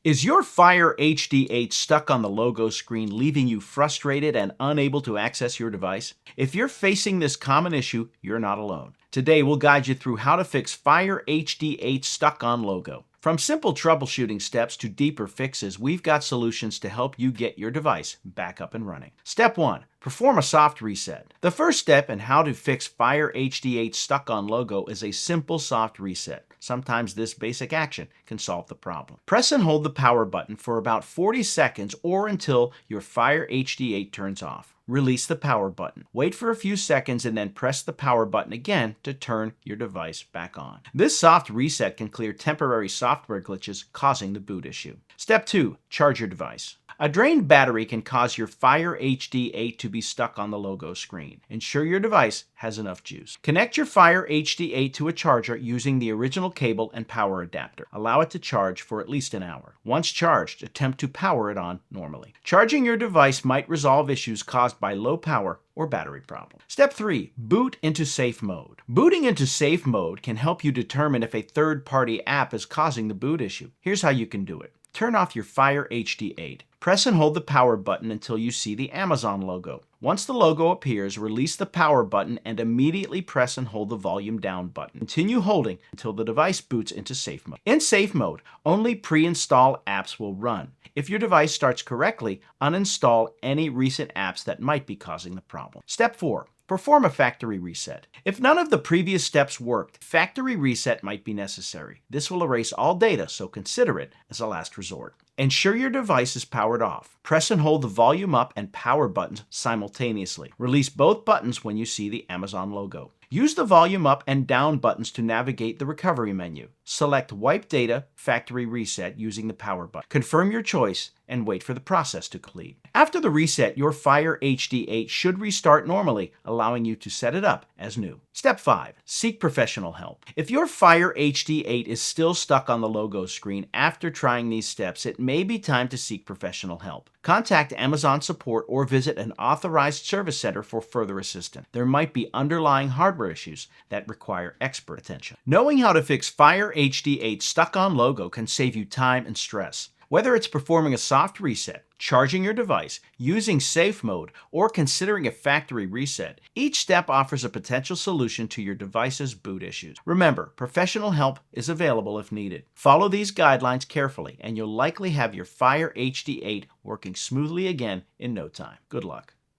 Is your Fire HD8 stuck on the logo screen, leaving you frustrated and unable to access your device? If you're facing this common issue, you're not alone. Today, we'll guide you through how to fix Fire HD8 stuck on logo. From simple troubleshooting steps to deeper fixes, we've got solutions to help you get your device back up and running. Step 1. Perform a soft reset. The first step in how to fix Fire HD8 stuck on logo is a simple soft reset. Sometimes this basic action can solve the problem. Press and hold the power button for about 40 seconds or until your Fire HD8 turns off. Release the power button. Wait for a few seconds and then press the power button again to turn your device back on. This soft reset can clear temporary software glitches causing the boot issue. Step 2. Charge your device. A drained battery can cause your Fire HD8 to be stuck on the logo screen. Ensure your device has enough juice. Connect your Fire HD8 to a charger using the original cable and power adapter. Allow it to charge for at least an hour. Once charged, attempt to power it on normally. Charging your device might resolve issues caused by low power or battery problem. Step 3. Boot into safe mode. Booting into safe mode can help you determine if a third-party app is causing the boot issue. Here's how you can do it. Turn off your Fire HD8. Press and hold the power button until you see the Amazon logo. Once the logo appears, release the power button and immediately press and hold the volume down button. Continue holding until the device boots into safe mode. In safe mode, only pre-installed apps will run. If your device starts correctly, uninstall any recent apps that might be causing the problem. Step 4. Perform a factory reset. If none of the previous steps worked, factory reset might be necessary. This will erase all data, so consider it as a last resort. Ensure your device is powered off. Press and hold the volume up and power buttons simultaneously. Release both buttons when you see the Amazon logo. Use the volume up and down buttons to navigate the recovery menu. Select Wipe Data Factory Reset using the power button. Confirm your choice and wait for the process to complete. After the reset, your Fire HD8 should restart normally, allowing you to set it up as new. Step 5. Seek professional help. If your Fire HD8 is still stuck on the logo screen after trying these steps, it may be time to seek professional help. Contact Amazon support or visit an authorized service center for further assistance. There might be underlying hardware issues that require expert attention. Knowing how to fix Fire HD8 stuck on logo can save you time and stress. Whether it's performing a soft reset, charging your device, using safe mode, or considering a factory reset, each step offers a potential solution to your device's boot issues. Remember, professional help is available if needed. Follow these guidelines carefully, and you'll likely have your Fire HD8 working smoothly again in no time. Good luck.